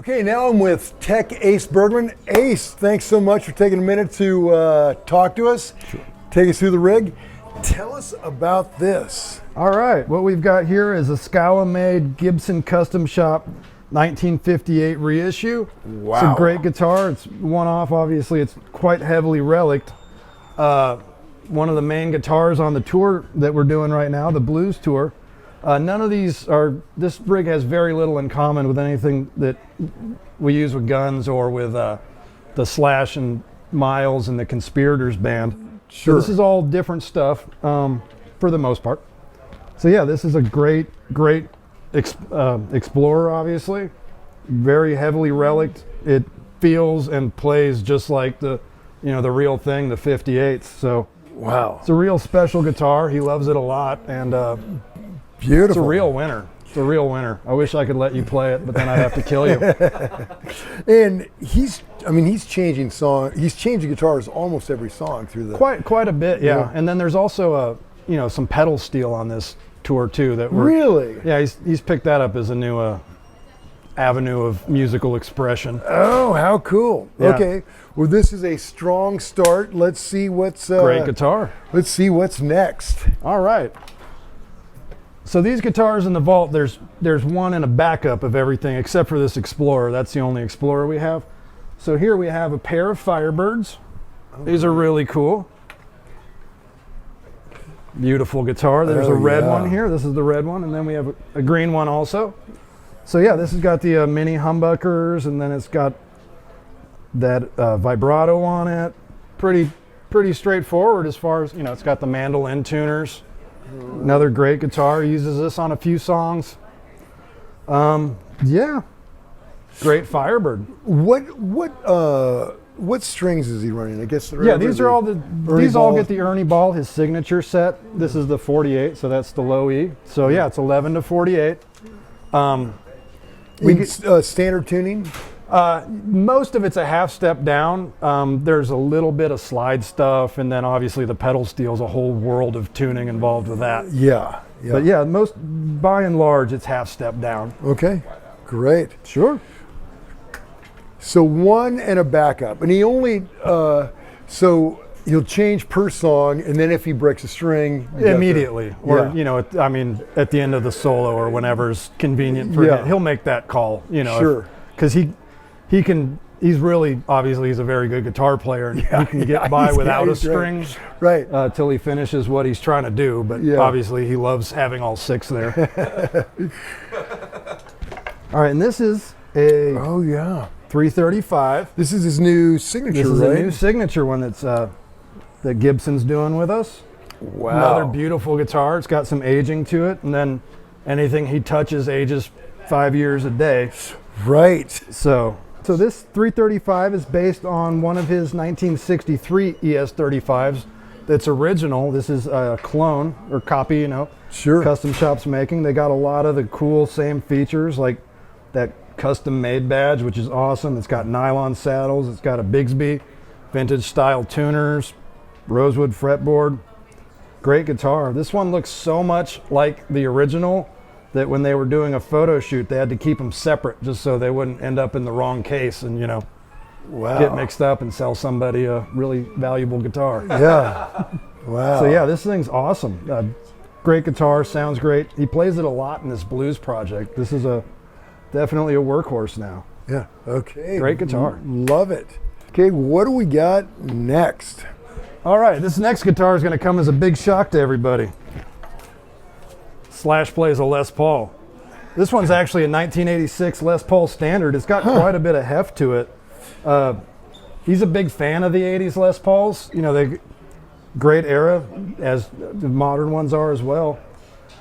Okay, now I'm with Tech Ace Bergman. Ace, thanks so much for taking a minute to talk to us. Sure. Take us through the rig. Tell us about this. All right, what we've got here is a Scala-made Gibson Custom Shop 1958 reissue. Wow. It's a great guitar. It's one-off, obviously. It's quite heavily relicked. One of the main guitars on the tour that we're doing right now, the Blues Tour. None of these are, this rig has very little in common with anything that we use with Guns or with the Slash and Miles and the Conspirators band. Sure. So this is all different stuff for the most part. So yeah, this is a great Explorer, obviously. Very heavily relicked. It feels and plays just like the real thing, the 58s. So wow, it's a real special guitar. He loves it a lot, and beautiful. It's a real winner. It's a real winner. I wish I could let you play it, but then I'd have to kill you. And he's changing guitars almost every song through the quite a bit, yeah. And then there's also some pedal steel on this tour too. Really? Yeah, he's picked that up as a new avenue of musical expression. Oh, how cool! Yeah. Okay, well, this is a strong start. Let's see what's great guitar. Let's see what's next. All right. So these guitars in the vault, there's one and a backup of everything except for this Explorer. That's the only Explorer we have. So here we have a pair of Firebirds. These are really cool. Beautiful guitar. There's a red one here. This is the red one, and then we have a green one also. So yeah, this has got the mini humbuckers, and then it's got that vibrato on it. Pretty straightforward as far as, it's got the mandolin tuners. Another great guitar. He uses this on a few songs. Yeah, great Firebird. What strings is he running? I guess these all get the Ernie Ball, his signature set. This is the 48, so that's the low E. So yeah, it's 11 to 48. Standard tuning? Most of it's a half step down. There's a little bit of slide stuff, and then obviously the pedal steel's a whole world of tuning involved with that. Yeah. But yeah, by and large, it's half step down. Okay, great. Sure. So one and a backup, and he only so he'll change per song, and then if he breaks a string immediately, or at the end of the solo or whenever's convenient for him, he'll make that call. Sure, because he's really, obviously he's a very good guitar player, and he can get by without a string, right? Till he finishes what he's trying to do. But obviously he loves having all six there. All right, and this is a 335. This is his new signature. This is a new signature one that Gibson's doing with us. Wow. Another beautiful guitar. It's got some aging to it, and then anything he touches ages 5 years a day. Right. So this 335 is based on one of his 1963 ES-35s that's original. This is a clone or copy, Sure. Custom Shop's making. They got a lot of the cool same features, like that custom made badge, which is awesome. It's got nylon saddles. It's got a Bigsby, vintage style tuners, rosewood fretboard. Great guitar. This one looks so much like the original that when they were doing a photo shoot, they had to keep them separate just so they wouldn't end up in the wrong case and, get mixed up and sell somebody a really valuable guitar. Yeah. Wow. So yeah, this thing's awesome. Great guitar, sounds great. He plays it a lot in this blues project. This is definitely a workhorse now. Yeah. Okay. Great guitar. Love it. Okay, what do we got next? All right, this next guitar is going to come as a big shock to everybody. Slash plays a Les Paul. This one's actually a 1986 Les Paul Standard. It's got quite a bit of heft to it. He's a big fan of the 80s Les Pauls. They great era, as the modern ones are as well.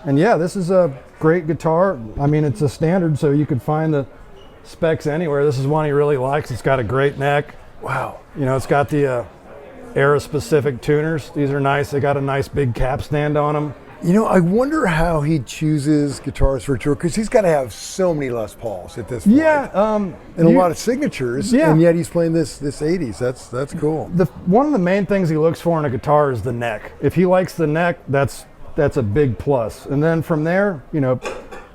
And yeah, this is a great guitar. I mean, it's a standard, so you could find the specs anywhere. This is one he really likes. It's got a great neck. Wow. It's got the era-specific tuners. These are nice. They got a nice big cap stand on them. I wonder how he chooses guitars for a tour, because he's got to have so many Les Pauls at this point. Yeah. And a lot of signatures, and yet he's playing this 80s. That's cool. One of the main things he looks for in a guitar is the neck. If he likes the neck, that's a big plus. And then from there,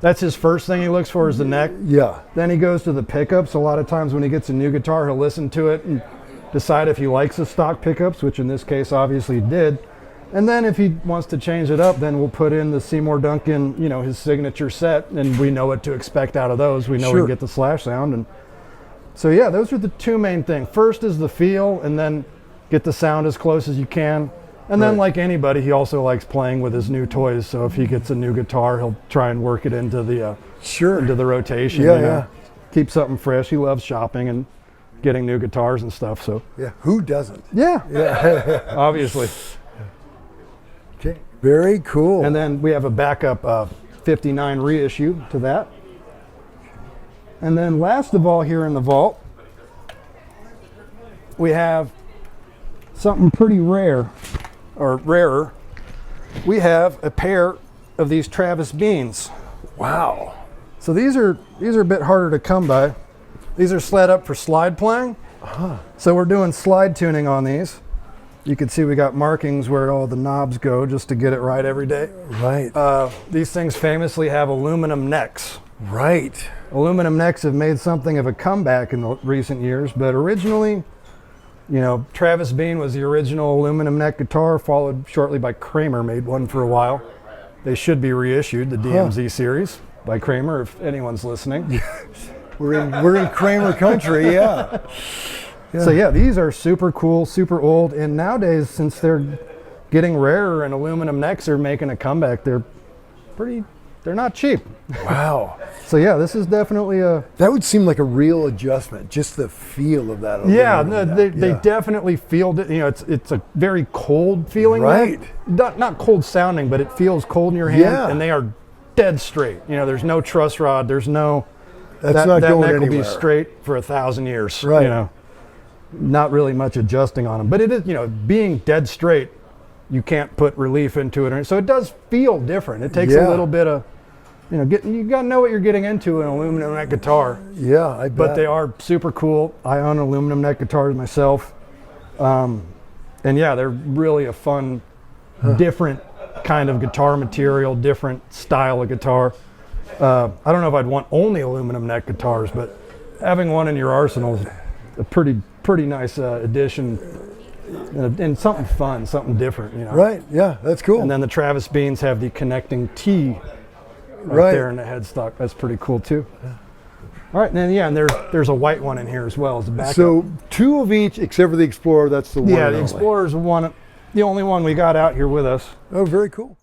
That's his first thing he looks for is the neck. Yeah. Then he goes to the pickups. A lot of times when he gets a new guitar, he'll listen to it and decide if he likes the stock pickups, which in this case obviously he did. And then if he wants to change it up, then we'll put in the Seymour Duncan, you know, his signature set, and we know what to expect out of those. We know we get the Slash sound. And so yeah, those are the two main things. First is the feel, and then get the sound as close as you can. And then like anybody, he also likes playing with his new toys. So if he gets a new guitar, he'll try and work it into the into the rotation. Yeah, you know? Keep something fresh. He loves shopping and getting new guitars and stuff. So yeah, who doesn't? Yeah, obviously. Okay, very cool. And then we have a backup 59 reissue to that. And then last of all here in the vault, we have something pretty rare, or rarer. We have a pair of these Travis Beans. Wow. So these are a bit harder to come by. These are sled up for slide playing. So we're doing slide tuning on these. You can see we got markings where all the knobs go just to get it right every day. Right. These things famously have aluminum necks. Right. Aluminum necks have made something of a comeback in the recent years, but originally, you know, Travis Bean was the original aluminum neck guitar, followed shortly by Kramer made one for a while. They should be reissued, the DMZ series by Kramer, if anyone's listening. We're in Kramer country, yeah. So yeah, these are super cool, super old, and nowadays, since they're getting rarer and aluminum necks are making a comeback, they're not cheap. Wow. So yeah, this is definitely a... That would seem like a real adjustment, just the feel of that. Yeah, they definitely feel, you know, it's a very cold feeling. Right. Not cold sounding, but it feels cold in your hand, and they are dead straight. You know, there's no truss rod, there's no... That's not going neck anywhere. will be straight for 1,000 years. Right. You know, not really much adjusting on them, but it is, you know, being dead straight, you can't put relief into it. So it does feel different. It takes a little bit of, you know, you got to know what you're getting into in an aluminum neck guitar. Yeah, I bet. But they are super cool. I own aluminum neck guitars myself. And yeah, they're really a fun, different kind of guitar material, different style of guitar. I don't know if I'd want only aluminum neck guitars, but having one in your arsenal is a pretty nice addition, and something fun, something different, you know. Right, yeah, that's cool. And then the Travis Beans have the connecting T right there in the headstock. That's pretty cool too. All right, and then and there's a white one in here as well as a backup. So 2 of each, except for the Explorer. That's the one. Yeah, the Explorer's the only one we got out here with us. Oh, very cool.